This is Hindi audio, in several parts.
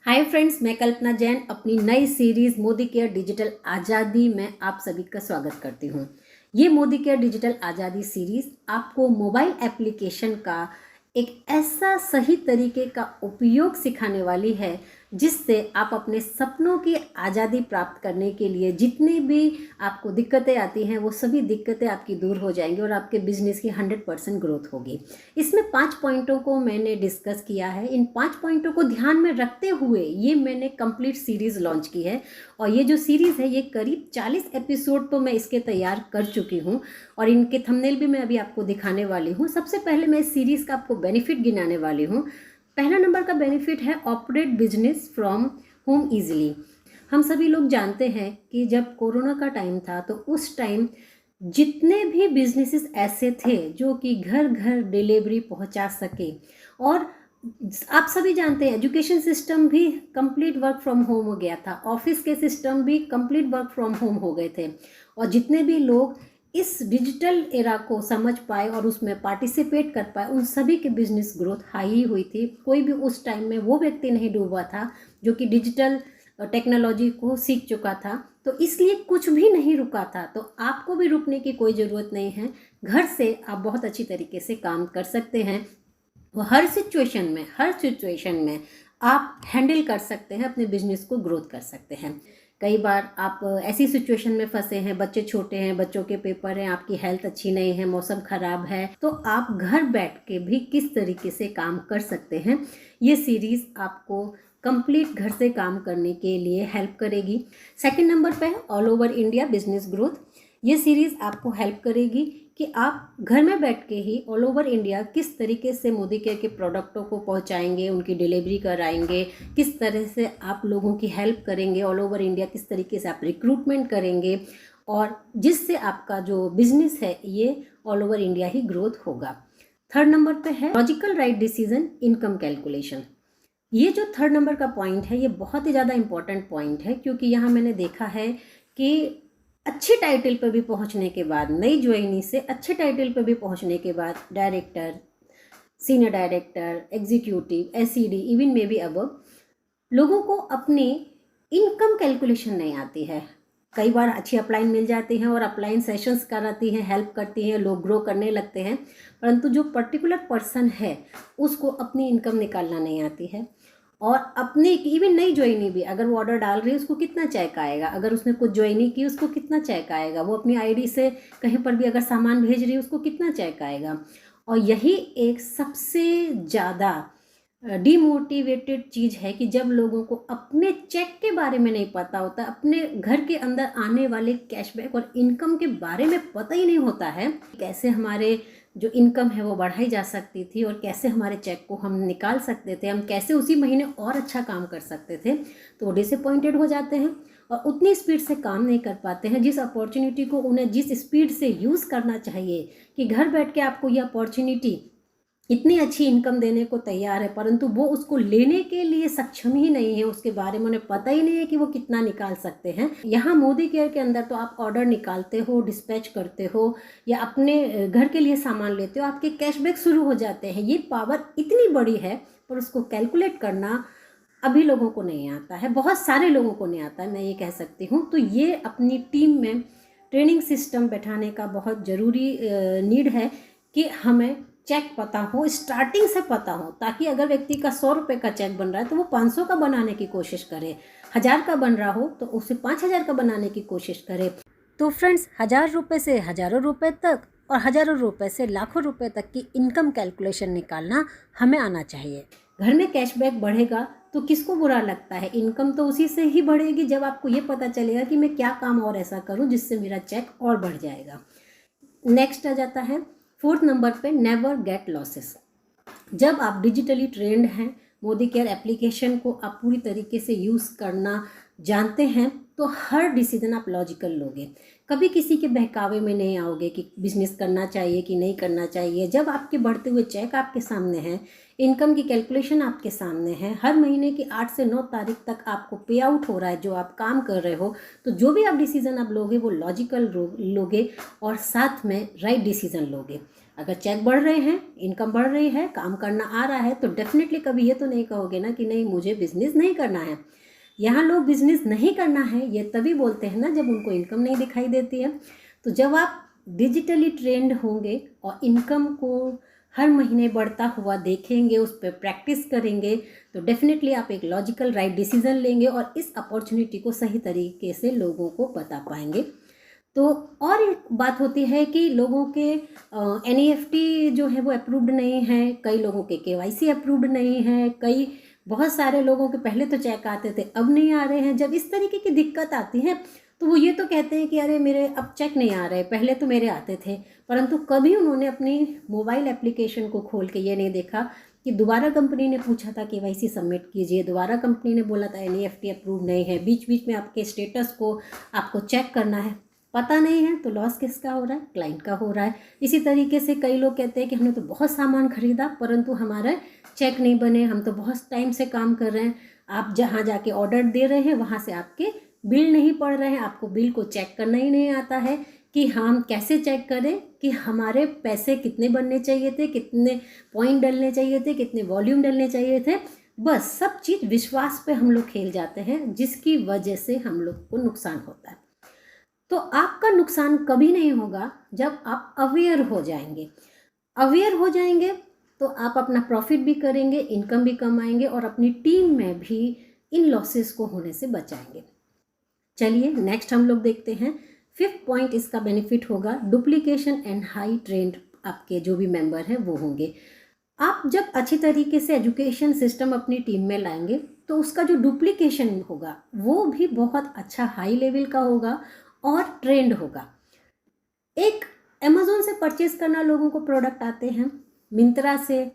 हाय फ्रेंड्स, मैं कल्पना जैन अपनी नई सीरीज़ मोदी केयर डिजिटल आज़ादी में आप सभी का स्वागत करती हूँ। ये मोदी केयर डिजिटल आज़ादी सीरीज़ आपको मोबाइल एप्लीकेशन का एक ऐसा सही तरीके का उपयोग सिखाने वाली है जिससे आप अपने सपनों की आज़ादी प्राप्त करने के लिए जितनी भी आपको दिक्कतें आती हैं वो सभी दिक्कतें आपकी दूर हो जाएंगी और आपके बिजनेस की 100% ग्रोथ होगी। इसमें 5 पॉइंटों को मैंने डिस्कस किया है। इन 5 पॉइंटों को ध्यान में रखते हुए ये मैंने कंप्लीट सीरीज़ लॉन्च की है और ये जो सीरीज़ है ये करीब 40 एपिसोड तो मैं इसके तैयार कर चुकी हूँ और इनके थंबनेल भी मैं अभी आपको दिखाने वाली हूँ। सबसे पहले मैं इस सीरीज़ का आपको बेनिफिट गिनाने वाली हूँ। पहला नंबर का बेनिफिट है operate business from home easily. हम सभी लोग जानते हैं कि जब कोरोना का टाइम था तो उस टाइम जितने भी बिजनेसेस ऐसे थे जो कि घर घर डिलीवरी पहुंचा सके और आप सभी जानते हैं एजुकेशन सिस्टम भी कंप्लीट वर्क फ्रॉम होम हो गया था, ऑफिस के सिस्टम भी कंप्लीट वर्क फ्रॉम होम हो गए थे और जितने भी लोग इस डिजिटल एरा को समझ पाए और उसमें पार्टिसिपेट कर पाए उन सभी के बिजनेस ग्रोथ हाई ही हुई थी। कोई भी उस टाइम में वो व्यक्ति नहीं डूबा था जो कि डिजिटल टेक्नोलॉजी को सीख चुका था, तो इसलिए कुछ भी नहीं रुका था। तो आपको भी रुकने की कोई ज़रूरत नहीं है, घर से आप बहुत अच्छी तरीके से काम कर सकते हैं। वो हर सिचुएशन में आप हैंडल कर सकते हैं, अपने बिजनेस को ग्रोथ कर सकते हैं। कई बार आप ऐसी सिचुएशन में फंसे हैं, बच्चे छोटे हैं, बच्चों के पेपर हैं, आपकी हेल्थ अच्छी नहीं है, मौसम खराब है, तो आप घर बैठ के भी किस तरीके से काम कर सकते हैं, ये सीरीज़ आपको कंप्लीट घर से काम करने के लिए हेल्प करेगी। सेकंड नंबर पे है all over India business growth. ये सीरीज़ आपको हेल्प करेगी कि आप घर में बैठ के ही ऑल ओवर इंडिया किस तरीके से मोदी केयर के प्रोडक्टों को पहुंचाएंगे, उनकी डिलीवरी कराएंगे, किस तरह से आप लोगों की हेल्प करेंगे, ऑल ओवर इंडिया किस तरीके से आप रिक्रूटमेंट करेंगे और जिससे आपका जो बिजनेस है ये ऑल ओवर इंडिया ही ग्रोथ होगा। थर्ड नंबर पे है logical right decision income calculation. ये जो थर्ड नंबर का पॉइंट है ये बहुत ही ज़्यादा इंपॉर्टेंट पॉइंट है क्योंकि यहाँ मैंने देखा है कि अच्छे टाइटल पर भी पहुंचने के बाद, नई ज्वाइनी से अच्छे टाइटल पर भी पहुंचने के बाद director, senior director, executive, SED, even may be above, लोगों को अपनी इनकम कैलकुलेशन नहीं आती है। कई बार अच्छी अपलाइन मिल जाती हैं और अपलाइन सेशंस कराती हैं, हेल्प करती हैं, लोग ग्रो करने लगते हैं, परंतु जो पर्टिकुलर पर्सन है उसको अपनी इनकम निकालना नहीं आती है। और अपने इवन नई ज्वाइनी भी अगर वो ऑर्डर डाल रही है उसको कितना चेक आएगा, अगर उसने कुछ ज्वाइनी की उसको कितना चेक आएगा, वो अपनी आईडी से कहीं पर भी अगर सामान भेज रही है उसको कितना चेक आएगा। और यही एक सबसे ज़्यादा डीमोटिवेटेड चीज़ है कि जब लोगों को अपने चेक के बारे में नहीं पता होता, अपने घर के अंदर आने वाले कैशबैक और इनकम के बारे में पता ही नहीं होता है, कैसे हमारे जो इनकम है वो बढ़ाई जा सकती थी और कैसे हमारे चेक को हम निकाल सकते थे, हम कैसे उसी महीने और अच्छा काम कर सकते थे, तो वो डिसअपॉइंटेड हो जाते हैं और उतनी स्पीड से काम नहीं कर पाते हैं जिस अपॉर्चुनिटी को उन्हें जिस स्पीड से यूज़ करना चाहिए कि घर बैठ के आपको ये अपॉर्चुनिटी इतनी अच्छी इनकम देने को तैयार है, परंतु वो उसको लेने के लिए सक्षम ही नहीं है, उसके बारे में उन्हें पता ही नहीं है कि वो कितना निकाल सकते हैं। यहाँ मोदी केयर के अंदर तो आप ऑर्डर निकालते हो, डिस्पैच करते हो या अपने घर के लिए सामान लेते हो, आपके कैशबैक शुरू हो जाते हैं। ये पावर इतनी बड़ी है पर उसको कैलकुलेट करना अभी लोगों को नहीं आता है, बहुत सारे लोगों को नहीं आता है, मैं ये कह सकती हूँ। तो ये अपनी टीम में ट्रेनिंग सिस्टम बैठाने का बहुत ज़रूरी नीड है कि हमें चेक पता हो, स्टार्टिंग से पता हो, ताकि अगर व्यक्ति का 100 रुपये का चेक बन रहा है तो वो 500 का बनाने की कोशिश करे, 1000 का बन रहा हो तो उसे 5000 का बनाने की कोशिश करे। तो फ्रेंड्स, 1000 रुपये से हज़ारों रुपये तक और हज़ारों रुपये से लाखों रुपये तक की इनकम कैलकुलेशन निकालना हमें आना चाहिए। घर में कैशबैक बढ़ेगा तो किसको बुरा लगता है, इनकम तो उसी से ही बढ़ेगी जब आपको ये पता चलेगा कि मैं क्या काम और ऐसा करूँ जिससे मेरा चेक और बढ़ जाएगा। नेक्स्ट आ जाता है फोर्थ नंबर पे नेवर गेट लॉसेस। जब आप डिजिटली ट्रेंड हैं, मोदी केयर एप्लीकेशन को आप पूरी तरीके से यूज़ करना जानते हैं तो हर डिसीजन आप लॉजिकल लोगे, कभी किसी के बहकावे में नहीं आओगे कि बिजनेस करना चाहिए कि नहीं करना चाहिए। जब आपके बढ़ते हुए चेक आपके सामने हैं, इनकम की कैलकुलेशन आपके सामने है, हर महीने की 8 से 9 तारीख तक आपको पे आउट हो रहा है जो आप काम कर रहे हो, तो जो भी आप डिसीज़न आप लोगे वो लॉजिकल लोगे और साथ में राइट डिसीज़न लोगे। अगर चेक बढ़ रहे हैं, इनकम बढ़ रही है, काम करना आ रहा है, तो डेफिनेटली कभी ये तो नहीं कहोगे ना कि नहीं मुझे बिजनेस नहीं करना है। यहाँ लोग बिजनेस नहीं करना है ये तभी बोलते हैं ना जब उनको इनकम नहीं दिखाई देती है। तो जब आप डिजिटली ट्रेंड होंगे और इनकम को हर महीने बढ़ता हुआ देखेंगे, उस पर प्रैक्टिस करेंगे, तो डेफिनेटली आप एक लॉजिकल राइट डिसीजन लेंगे और इस अपॉर्चुनिटी को सही तरीके से लोगों को बता पाएंगे। तो और एक बात होती है कि लोगों के एनईएफटी जो है वो अप्रूव्ड नहीं है, कई लोगों के केवाईसी अप्रूव्ड नहीं है, कई बहुत सारे लोगों के पहले तो चेक आते थे अब नहीं आ रहे हैं। जब इस तरीके की दिक्कत आती है तो वो ये तो कहते हैं कि अरे मेरे अब चेक नहीं आ रहे, पहले तो मेरे आते थे, परंतु कभी उन्होंने अपनी मोबाइल एप्लीकेशन को खोल के ये नहीं देखा कि दोबारा कंपनी ने पूछा था केवाईसी सबमिट कीजिए, दोबारा कंपनी ने बोला था एनईएफटी अप्रूव नहीं है, बीच बीच में आपके स्टेटस को आपको चेक करना है, पता नहीं है, तो लॉस किसका हो रहा है? क्लाइंट का हो रहा है। इसी तरीके से कई लोग कहते हैं कि हमने तो बहुत सामान खरीदा परंतु हमारा चेक नहीं बने, हम तो बहुत टाइम से काम कर रहे हैं, आप जहाँ जाके ऑर्डर दे रहे हैं वहाँ से आपके बिल नहीं पड़ रहे हैं, आपको बिल को चेक करना ही नहीं आता है कि हम कैसे चेक करें कि हमारे पैसे कितने बनने चाहिए थे, कितने पॉइंट डलने चाहिए थे, कितने वॉल्यूम डलने चाहिए थे। बस सब चीज़ विश्वास पे हम लोग खेल जाते हैं, जिसकी वजह से हम लोग को नुकसान होता है। तो आपका नुकसान कभी नहीं होगा जब आप अवेयर हो जाएंगे। अवेयर हो जाएंगे तो आप अपना प्रॉफिट भी करेंगे, इनकम भी कमाएंगे और अपनी टीम में भी इन लॉसेस को होने से बचाएंगे। चलिए नेक्स्ट हम लोग देखते हैं। 5th पॉइंट इसका बेनिफिट होगा डुप्लीकेशन एंड हाई ट्रेंड आपके जो भी मेंबर हैं वो होंगे। आप जब अच्छी तरीके से एजुकेशन सिस्टम अपनी टीम में लाएंगे तो उसका जो डुप्लीकेशन होगा वो भी बहुत अच्छा हाई लेवल का होगा और ट्रेंड होगा। एक अमेज़ोन से परचेज करना लोगों को प्रोडक्ट आते हैं, मिंत्रा से,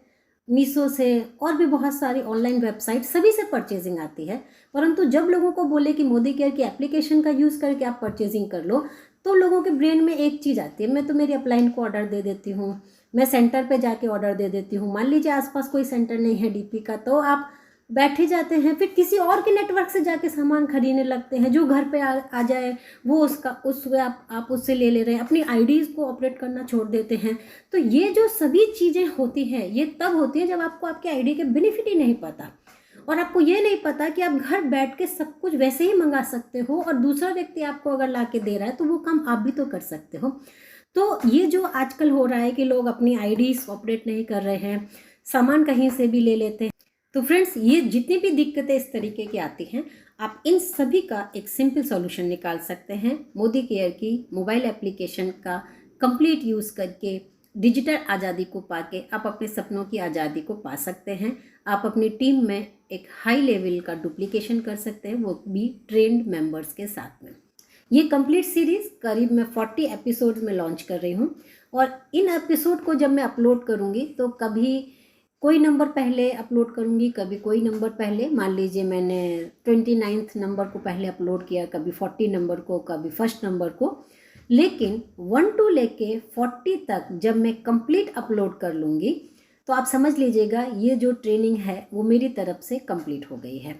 मीशो से और भी बहुत सारी ऑनलाइन वेबसाइट सभी से परचेजिंग आती है, परंतु जब लोगों को बोले कि मोदी केयर की एप्लीकेशन का यूज़ करके आप परचेजिंग कर लो तो लोगों के ब्रेन में एक चीज़ आती है, मैं तो मेरी अपलाइन को ऑर्डर दे देती हूँ, मैं सेंटर पे जाके ऑर्डर दे देती हूँ। मान लीजिए आसपास कोई सेंटर नहीं है डीपी का, तो आप बैठे जाते हैं, फिर किसी और के नेटवर्क से जाके सामान खरीदने लगते हैं, जो घर पे आ जाए वो उसको आप उससे ले रहे हैं, अपनी आईडीज़ को ऑपरेट करना छोड़ देते हैं। तो ये जो सभी चीज़ें होती हैं ये तब होती है जब आपको आपके आईडी के बेनिफिट ही नहीं पता और आपको ये नहीं पता कि आप घर बैठ के सब कुछ वैसे ही मंगा सकते हो और दूसरा व्यक्ति आपको अगर ला के दे रहा है तो वो काम आप भी तो कर सकते हो। तो ये जो आजकल हो रहा है कि लोग अपनी आईडीज़ ऑपरेट नहीं कर रहे हैं, सामान कहीं से भी ले लेते हैं। तो फ्रेंड्स ये जितनी भी दिक्कतें इस तरीके की आती हैं आप इन सभी का एक सिंपल सॉल्यूशन निकाल सकते हैं। मोदी केयर की मोबाइल एप्लीकेशन का कंप्लीट यूज़ करके डिजिटल आज़ादी को पाके आप अपने सपनों की आज़ादी को पा सकते हैं। आप अपनी टीम में एक हाई लेवल का डुप्लीकेशन कर सकते हैं, वो भी ट्रेंड मेंबर्स के साथ में। ये कंप्लीट सीरीज़ करीब मैं 40 एपिसोड्स में लॉन्च कर रही हूँ और इन एपिसोड को जब मैं अपलोड करूँगी तो कभी कोई नंबर पहले अपलोड करूँगी, कभी कोई नंबर पहले, मान लीजिए मैंने 29 नंबर को पहले अपलोड किया, कभी 40 नंबर को, कभी 1st नंबर को, लेकिन 1 to लेके 40 तक जब मैं कंप्लीट अपलोड कर लूँगी तो आप समझ लीजिएगा ये जो ट्रेनिंग है वो मेरी तरफ से कंप्लीट हो गई है।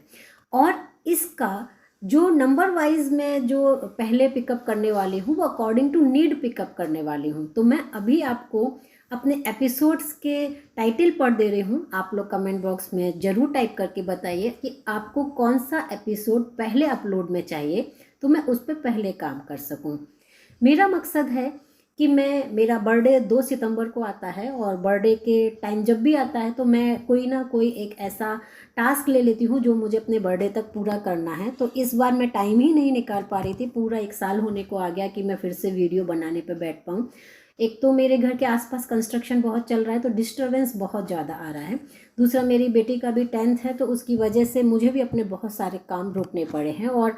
और इसका जो नंबर वाइज मैं जो पहले पिकअप करने वाली हूँ वो अकॉर्डिंग टू नीड पिकअप करने वाली हूँ। तो मैं अभी आपको अपने एपिसोड्स के टाइटल पढ़ दे रही हूँ, आप लोग कमेंट बॉक्स में ज़रूर टाइप करके बताइए कि आपको कौन सा एपिसोड पहले अपलोड में चाहिए तो मैं उस पर पहले काम कर सकूँ। मेरा मकसद है कि मेरा बर्थडे 2 सितंबर को आता है और बर्थडे के टाइम जब भी आता है तो मैं कोई ना कोई एक ऐसा टास्क ले लेती हूँ जो मुझे अपने बर्थडे तक पूरा करना है। तो इस बार मैं टाइम ही नहीं निकाल पा रही थी, पूरा 1 साल होने को आ गया कि मैं फिर से वीडियो बनाने पे बैठ पाऊँ। एक तो मेरे घर के आसपास कंस्ट्रक्शन बहुत चल रहा है तो डिस्टर्बेंस बहुत ज़्यादा आ रहा है, दूसरा मेरी बेटी का भी 10th है तो उसकी वजह से मुझे भी अपने बहुत सारे काम रोकने पड़े हैं और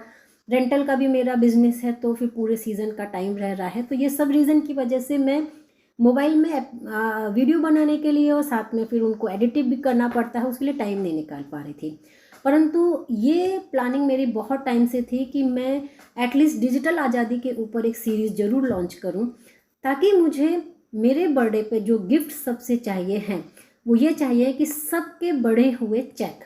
रेंटल का भी मेरा बिजनेस है तो फिर पूरे सीज़न का टाइम रह रहा है। तो ये सब रीज़न की वजह से मैं मोबाइल में वीडियो बनाने के लिए और साथ में फिर उनको एडिटिंग भी करना पड़ता है, उसके लिए टाइम नहीं निकाल पा रही थी। परंतु ये प्लानिंग मेरी बहुत टाइम से थी कि मैं एटलीस्ट डिजिटल आज़ादी के ऊपर एक सीरीज़ ज़रूर लॉन्च करूं, ताकि मुझे मेरे बर्थडे पे जो गिफ्ट सबसे चाहिए हैं वो ये चाहिए कि सबके बढ़े हुए चेक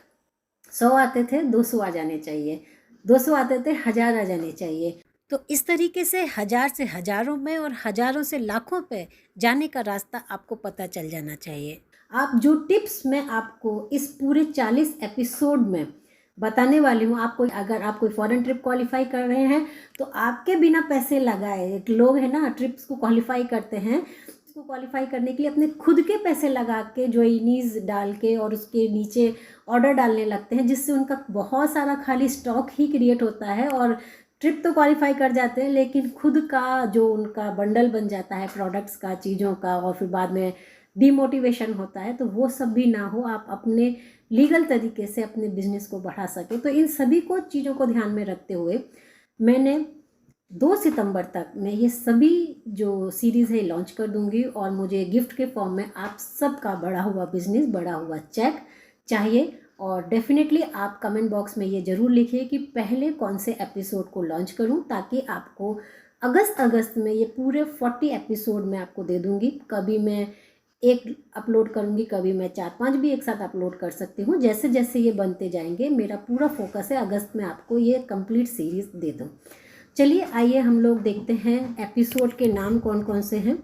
100 आते थे 200 आ जाने चाहिए, 200 आते थे 1000 आ जाने चाहिए, तो इस तरीके से हज़ार से हज़ारों में और हज़ारों से लाखों पे जाने का रास्ता आपको पता चल जाना चाहिए। आप जो टिप्स मैं आपको इस पूरे 40 एपिसोड में बताने वाली हूँ, आपको अगर आप कोई फॉरेन ट्रिप क्वालिफाई कर रहे हैं तो आपके बिना पैसे लगाए, एक लोग हैं ना ट्रिप्स को क्वालिफाई करते हैं, इसको क्वालिफाई करने के लिए अपने खुद के पैसे लगा के ज्वाइनीज डाल के और उसके नीचे ऑर्डर डालने लगते हैं, जिससे उनका बहुत सारा खाली स्टॉक ही क्रिएट होता है और ट्रिप तो क्वालिफाई कर जाते हैं, लेकिन खुद का जो उनका बंडल बन जाता है प्रोडक्ट्स का, चीज़ों का, और फिर बाद में डीमोटिवेशन होता है। तो वो सब भी ना हो, आप अपने लीगल तरीके से अपने बिजनेस को बढ़ा सके। तो इन सभी को चीज़ों को ध्यान में रखते हुए मैंने 2 सितंबर तक मैं ये सभी जो सीरीज़ है लॉन्च कर दूंगी, और मुझे गिफ्ट के फॉर्म में आप सबका बढ़ा हुआ बिजनेस, बढ़ा हुआ चेक चाहिए। और डेफिनेटली आप कमेंट बॉक्स में ये ज़रूर लिखिए कि पहले कौन से एपिसोड को लॉन्च करूं, ताकि आपको अगस्त में ये पूरे 40 एपिसोड मैं आपको दे दूंगी। कभी मैं एक अपलोड करूंगी, कभी मैं 4-5 भी एक साथ अपलोड कर सकती हूँ। जैसे जैसे ये बनते जाएंगे, मेरा पूरा फोकस है अगस्त में आपको ये कंप्लीट सीरीज़ दे दूँ। चलिए आइए हम लोग देखते हैं एपिसोड के नाम कौन कौन से हैं।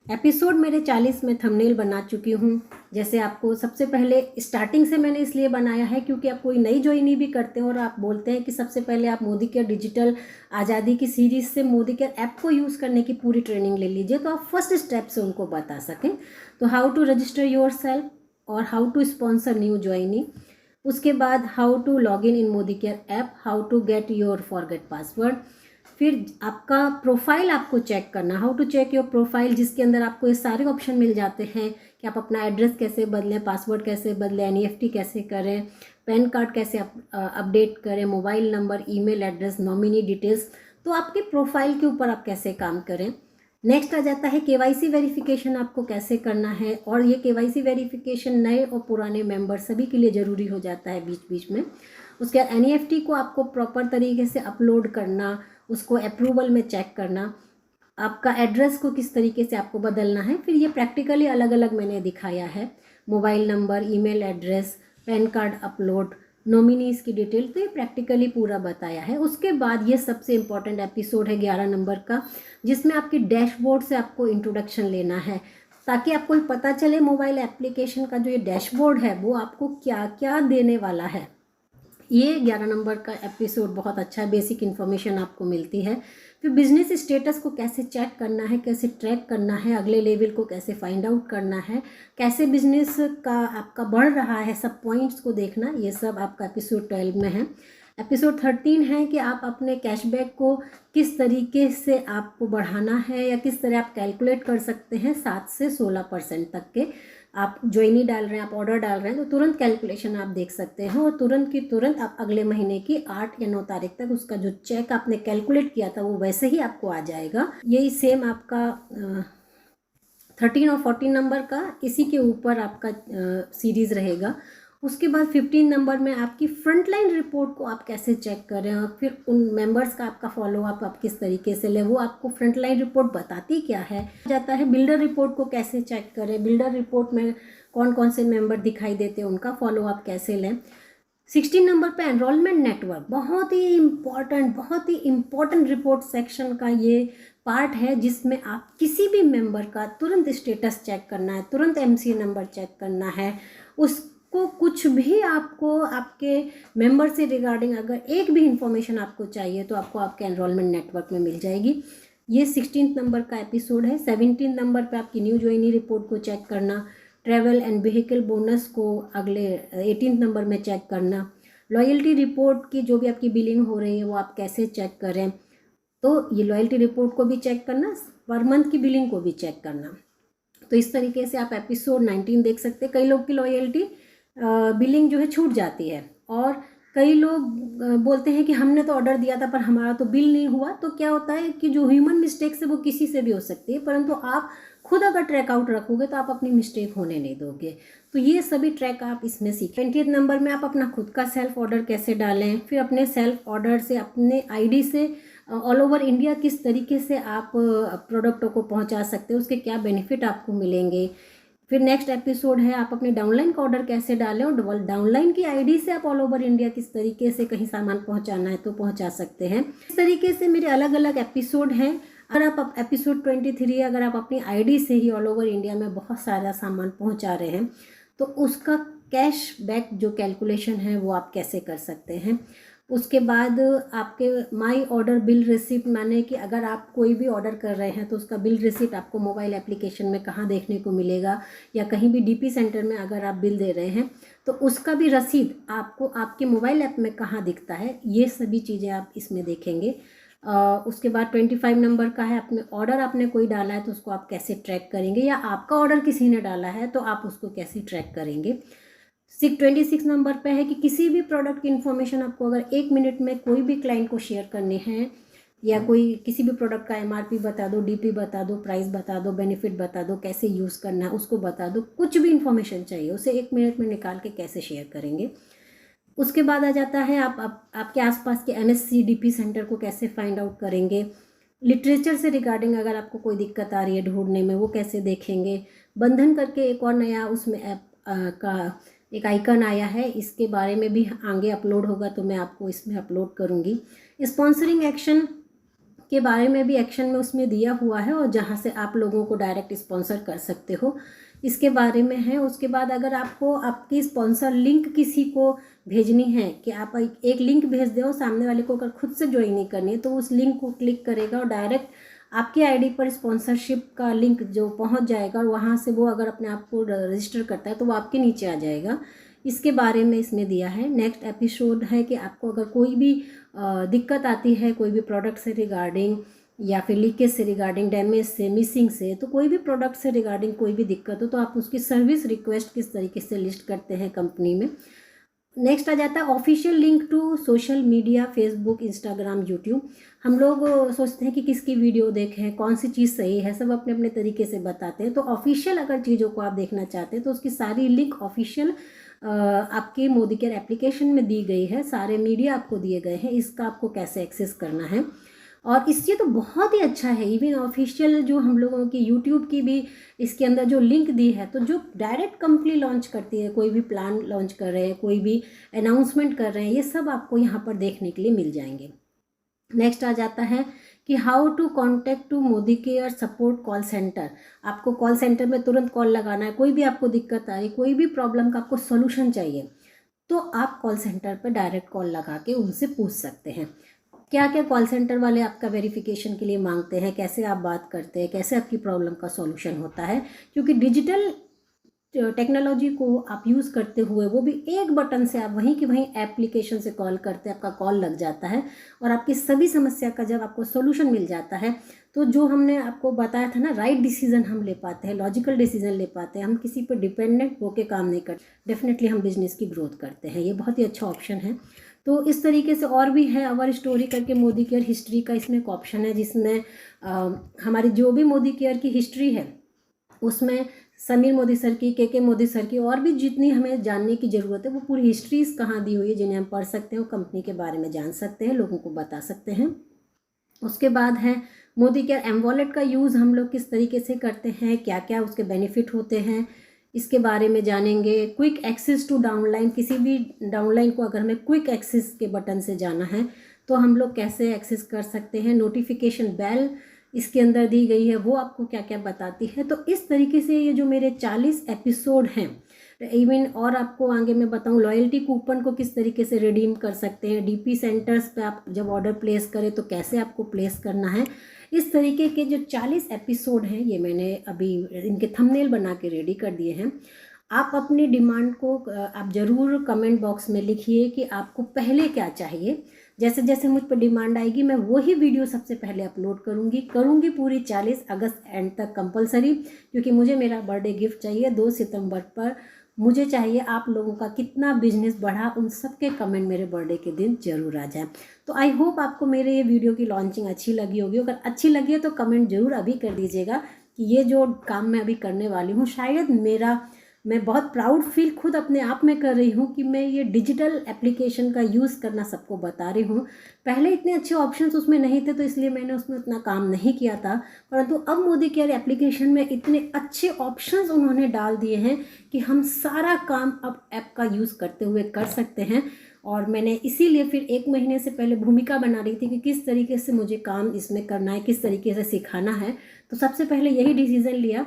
एपिसोड मेरे 40 में थंबनेल बना चुकी हूँ। जैसे आपको सबसे पहले स्टार्टिंग से मैंने इसलिए बनाया है क्योंकि आप कोई नई ज्वाइनी भी करते हैं और आप बोलते हैं कि सबसे पहले आप मोदी केयर डिजिटल आज़ादी की सीरीज़ से मोदी केयर ऐप को यूज़ करने की पूरी ट्रेनिंग ले लीजिए, तो आप फर्स्ट स्टेप से उनको बता सकें। तो how to register yourself और how to sponsor new joinee, उसके बाद how to log in Modi care app, how to get your forget password, फिर आपका प्रोफाइल आपको चेक करना, how to check your profile, जिसके अंदर आपको ये सारे ऑप्शन मिल जाते हैं कि आप अपना एड्रेस कैसे बदलें, पासवर्ड कैसे बदलें, एनईएफटी कैसे करें, पैन कार्ड कैसे अपडेट करें, mobile number, email address, nominee details. तो आपके प्रोफाइल के ऊपर आप कैसे काम करें। नेक्स्ट आ जाता है केवाईसी वेरिफिकेशन आपको कैसे करना है, और ये केवाईसी वेरिफिकेशन नए और पुराने मेंबर सभी के लिए ज़रूरी हो जाता है बीच बीच में। उसके बाद एनईएफटी को आपको प्रॉपर तरीके से अपलोड करना, उसको अप्रूवल में चेक करना, आपका एड्रेस को किस तरीके से आपको बदलना है। फिर ये प्रैक्टिकली अलग अलग मैंने दिखाया है, mobile number, email address, pan card upload, nominees की डिटेल, तो ये प्रैक्टिकली पूरा बताया है। उसके बाद ये सबसे इम्पॉर्टेंट एपिसोड है 11 नंबर का, जिसमें आपकी डैशबोर्ड से आपको इंट्रोडक्शन लेना है, ताकि आपको पता चले मोबाइल एप्लीकेशन का जो ये डैशबोर्ड है वो आपको क्या क्या देने वाला है। ये 11 नंबर का एपिसोड बहुत अच्छा है, बेसिक इन्फॉर्मेशन आपको मिलती है। फिर बिजनेस स्टेटस को कैसे चेक करना है, कैसे ट्रैक करना है, अगले लेवल को कैसे फाइंड आउट करना है, कैसे बिजनेस का आपका बढ़ रहा है, सब पॉइंट्स को देखना, ये सब आपका एपिसोड 12 में है। एपिसोड 13 है कि आप अपने कैशबैक को किस तरीके से आपको बढ़ाना है, या किस तरह आप कैलकुलेट कर सकते हैं 7 से 16% तक के। आप ज्वाइनी डाल रहे हैं, आप ऑर्डर डाल रहे हैं, तो तुरंत कैलकुलेशन आप देख सकते हैं, और तुरंत की तुरंत आप अगले महीने की 8 या 9 तारीख तक उसका जो चेक आपने कैलकुलेट किया था वो वैसे ही आपको आ जाएगा। यही सेम आपका 13 और 14 नंबर का इसी के ऊपर आपका सीरीज़ रहेगा। उसके बाद 15 नंबर में आपकी फ्रंटलाइन रिपोर्ट को आप कैसे चेक करें, और फिर उन मेंबर्स का आपका फॉलोअप आप किस तरीके से लें, वो आपको फ्रंटलाइन रिपोर्ट बताती क्या है। जाता है बिल्डर रिपोर्ट को कैसे चेक करें, बिल्डर रिपोर्ट में कौन कौन से मेंबर दिखाई देते हैं, उनका फॉलोअप कैसे लें। 16 नंबर पे एनरोलमेंट नेटवर्क, बहुत ही इम्पॉर्टेंट रिपोर्ट सेक्शन का ये पार्ट है, जिसमें आप किसी भी मेंबर का तुरंत स्टेटस चेक करना है, तुरंत एमसी नंबर चेक करना है, उसको कुछ भी आपको आपके मेंबर से रिगार्डिंग अगर एक भी इंफॉर्मेशन आपको चाहिए तो आपको आपके एनरोलमेंट नेटवर्क में मिल जाएगी। ये 16 नंबर का एपिसोड है। 17 नंबर पे आपकी न्यू ज्वाइनी रिपोर्ट को चेक करना, ट्रैवल एंड व्हीकल बोनस को अगले 18 नंबर में चेक करना, लॉयल्टी रिपोर्ट की जो भी आपकी बिलिंग हो रही है वो आप कैसे चेक करें, तो ये लॉयल्टी रिपोर्ट को भी चेक करना, पर मंथ की बिलिंग को भी चेक करना। तो इस तरीके से आप एपिसोड 19 देख सकते हैं। कई लोग की लॉयल्टी बिलिंग जो है छूट जाती है, और कई लोग बोलते हैं कि हमने तो ऑर्डर दिया था पर हमारा तो बिल नहीं हुआ। तो क्या होता है कि जो ह्यूमन मिस्टेक्स है वो किसी से भी हो सकती है, परंतु आप खुद अगर ट्रैक आउट रखोगे तो आप अपनी मिस्टेक होने नहीं दोगे। तो ये सभी ट्रैक आप इसमें सीखें। 20 नंबर में आप अपना खुद का सेल्फ ऑर्डर कैसे डालें, फिर अपने सेल्फ ऑर्डर से अपने आईडी से ऑल ओवर इंडिया किस तरीके से आप प्रोडक्टों को पहुंचा सकते हैं, उसके क्या बेनिफिट आपको मिलेंगे, फिर नेक्स्ट एपिसोड है आप अपने डाउनलाइन का ऑर्डर कैसे डालें और डाउनलाइन की आईडी से आप ऑल ओवर इंडिया किस तरीके से कहीं सामान पहुंचाना है तो पहुंचा सकते हैं। इस तरीके से मेरे अलग अलग एपिसोड हैं। अगर आप एपिसोड 23 अगर आप अपनी आईडी से ही ऑल ओवर इंडिया में बहुत सारा सामान पहुंचा रहे हैं तो उसका कैश बैक जो कैलकुलेशन है वो आप कैसे कर सकते हैं। उसके बाद आपके माई ऑर्डर बिल रिसिप्ट, माने कि अगर आप कोई भी ऑर्डर कर रहे हैं तो उसका बिल रिसिप्ट आपको मोबाइल एप्लीकेशन में कहाँ देखने को मिलेगा, या कहीं भी डीपी सेंटर में अगर आप बिल दे रहे हैं तो उसका भी रसीद आपको आपके मोबाइल ऐप में कहाँ दिखता है, ये सभी चीज़ें आप इसमें देखेंगे। उसके बाद 25 नंबर का है, अपने ऑर्डर आपने कोई डाला है तो उसको आप कैसे ट्रैक करेंगे, या आपका ऑर्डर किसी ने डाला है तो आप उसको कैसे ट्रैक करेंगे। 26 नंबर पे है कि किसी भी प्रोडक्ट की इन्फॉर्मेशन आपको अगर 1 मिनट में कोई भी क्लाइंट को शेयर करनी है, या कोई किसी भी प्रोडक्ट का एमआरपी बता दो, डीपी बता दो, प्राइस बता दो, बेनिफिट बता दो, कैसे यूज़ करना है उसको बता दो, कुछ भी इन्फॉर्मेशन चाहिए उसे 1 मिनट में निकाल के कैसे शेयर करेंगे। उसके बाद आ जाता है आपके आसपास के एमएससी डीपी सेंटर को कैसे फाइंड आउट करेंगे। लिटरेचर से रिगार्डिंग अगर आपको कोई दिक्कत आ रही है ढूंढने में वो कैसे देखेंगे। बंधन करके एक और नया उसमें ऐप का एक आइकन आया है, इसके बारे में भी आगे अपलोड होगा तो मैं आपको इसमें अपलोड करूँगी। स्पॉन्सरिंग एक्शन के बारे में भी एक्शन में उसमें दिया हुआ है और जहाँ से आप लोगों को डायरेक्ट स्पॉन्सर कर सकते हो इसके बारे में है। उसके बाद अगर आपको आपकी स्पॉन्सर लिंक किसी को भेजनी है कि आप एक लिंक भेज दो, सामने वाले को अगर खुद से ज्वाइन नहीं करनी है तो उस लिंक को क्लिक करेगा और डायरेक्ट आपकी आईडी पर स्पॉन्सरशिप का लिंक जो पहुंच जाएगा और वहां से वो अगर अपने आप को रजिस्टर करता है तो वो आपके नीचे आ जाएगा। इसके बारे में इसमें दिया है। नेक्स्ट एपिसोड है कि आपको अगर कोई भी दिक्कत आती है कोई भी प्रोडक्ट से रिगार्डिंग या फिर लीकेज से रिगार्डिंग, डैमेज से, मिसिंग से, तो कोई भी प्रोडक्ट से रिगार्डिंग कोई भी दिक्कत हो तो आप उसकी सर्विस रिक्वेस्ट किस तरीके से लिस्ट करते हैं कंपनी में। नेक्स्ट आ जाता है official link to social media, Facebook, Instagram, YouTube. हम लोग सोचते हैं कि किसकी वीडियो देखें, कौन सी चीज़ सही है, सब अपने अपने तरीके से बताते हैं। तो ऑफिशियल अगर चीज़ों को आप देखना चाहते हैं तो उसकी सारी लिंक ऑफिशियल आपके मोदी केयर एप्लीकेशन में दी गई है, सारे मीडिया आपको दिए गए हैं, इसका आपको कैसे एक्सेस करना है। और इससे तो बहुत ही अच्छा है, इवन ऑफिशियल जो हम लोगों की यूट्यूब की भी इसके अंदर जो लिंक दी है, तो जो डायरेक्ट कंपनी लॉन्च करती है, कोई भी प्लान लॉन्च कर रहे हैं, कोई भी अनाउंसमेंट कर रहे हैं, ये सब आपको यहाँ पर देखने के लिए मिल जाएंगे। नेक्स्ट आ जाता है कि how to contact to Modi care support call centre. आपको कॉल सेंटर में तुरंत कॉल लगाना है, कोई भी आपको दिक्कत आ रही, कोई भी प्रॉब्लम का आपको सोल्यूशन चाहिए तो आप कॉल सेंटर पर डायरेक्ट कॉल लगा के उनसे पूछ सकते हैं। क्या क्या कॉल सेंटर वाले आपका वेरिफिकेशन के लिए मांगते हैं, कैसे आप बात करते हैं, कैसे आपकी प्रॉब्लम का सॉल्यूशन होता है। क्योंकि डिजिटल टेक्नोलॉजी को आप यूज़ करते हुए वो भी एक बटन से आप वहीं की वहीं एप्लीकेशन से कॉल करते हैं, आपका कॉल लग जाता है और आपकी सभी समस्या का जब आपको सॉल्यूशन मिल जाता है तो जो हमने आपको बताया था ना, राइट डिसीजन हम ले पाते हैं, लॉजिकल डिसीजन ले पाते हैं, हम किसी पर डिपेंडेंट होकर काम नहीं करते, डेफिनेटली हम बिजनेस की ग्रोथ करते हैं। ये बहुत ही अच्छा ऑप्शन है। तो इस तरीके से और भी है, अवर स्टोरी करके मोदी केयर हिस्ट्री का इसमें एक ऑप्शन है जिसमें हमारी जो भी मोदी केयर की हिस्ट्री है उसमें समीर मोदी सर की, के मोदी सर की और भी जितनी हमें जानने की ज़रूरत है वो पूरी हिस्ट्रीज कहाँ दी हुई है जिन्हें हम पढ़ सकते हैं, कंपनी के बारे में जान सकते हैं, लोगों को बता सकते हैं। उसके बाद है मोदी केयर एम वॉलेट का यूज़ हम लोग किस तरीके से करते हैं, क्या क्या उसके बेनिफिट होते हैं, इसके बारे में जानेंगे। क्विक एक्सेस टू डाउनलाइन, किसी भी डाउनलाइन को अगर हमें क्विक एक्सेस के बटन से जाना है तो हम लोग कैसे एक्सेस कर सकते हैं। नोटिफिकेशन बेल इसके अंदर दी गई है, वो आपको क्या क्या बताती है। तो इस तरीके से ये जो मेरे 40 एपिसोड हैं, इवन और आपको आगे मैं बताऊं लॉयल्टी कूपन को किस तरीके से रिडीम कर सकते हैं, डीपी सेंटर्स पे आप जब ऑर्डर प्लेस करें तो कैसे आपको प्लेस करना है। इस तरीके के जो 40 एपिसोड हैं ये मैंने अभी इनके थंबनेल बना के रेडी कर दिए हैं। आप अपनी डिमांड को आप ज़रूर कमेंट बॉक्स में लिखिए कि आपको पहले क्या चाहिए। जैसे जैसे मुझ पर डिमांड आएगी मैं वही वीडियो सबसे पहले अपलोड करूँगी पूरी 40 अगस्त एंड तक कंपलसरी, क्योंकि मुझे मेरा बर्थडे गिफ्ट चाहिए 2 सितंबर पर। मुझे चाहिए आप लोगों का कितना बिजनेस बढ़ा, उन सब के कमेंट मेरे बर्थडे के दिन जरूर आ जाए। तो आई होप आपको मेरे ये वीडियो की लॉन्चिंग अच्छी लगी होगी। अगर अच्छी लगी है तो कमेंट जरूर अभी कर दीजिएगा कि ये जो काम मैं अभी करने वाली हूँ शायद मेरा मैं बहुत प्राउड फील खुद अपने आप में कर रही हूँ कि मैं ये डिजिटल एप्लीकेशन का यूज़ करना सबको बता रही हूँ। पहले इतने अच्छे ऑप्शंस उसमें नहीं थे तो इसलिए मैंने उसमें उतना काम नहीं किया था, परंतु अब मोदी केयर एप्लीकेशन में इतने अच्छे ऑप्शंस उन्होंने डाल दिए हैं कि हम सारा काम अब ऐप का यूज़ करते हुए कर सकते हैं। और मैंने इसीलिए फिर 1 महीने से पहले भूमिका बना रही थी कि किस तरीके से मुझे काम इसमें करना है, किस तरीके से सिखाना है। तो सबसे पहले यही डिसीज़न लिया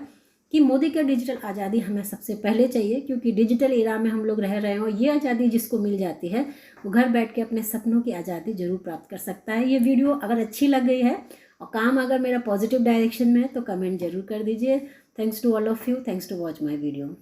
कि मोदी केयर डिजिटल आज़ादी हमें सबसे पहले चाहिए, क्योंकि डिजिटल एरा में हम लोग रह रहे हैं और ये आज़ादी जिसको मिल जाती है वो घर बैठ के अपने सपनों की आज़ादी जरूर प्राप्त कर सकता है। ये वीडियो अगर अच्छी लग गई है और काम अगर मेरा पॉजिटिव डायरेक्शन में है तो कमेंट जरूर कर दीजिए। Thanks to all of you, thanks to watch my video.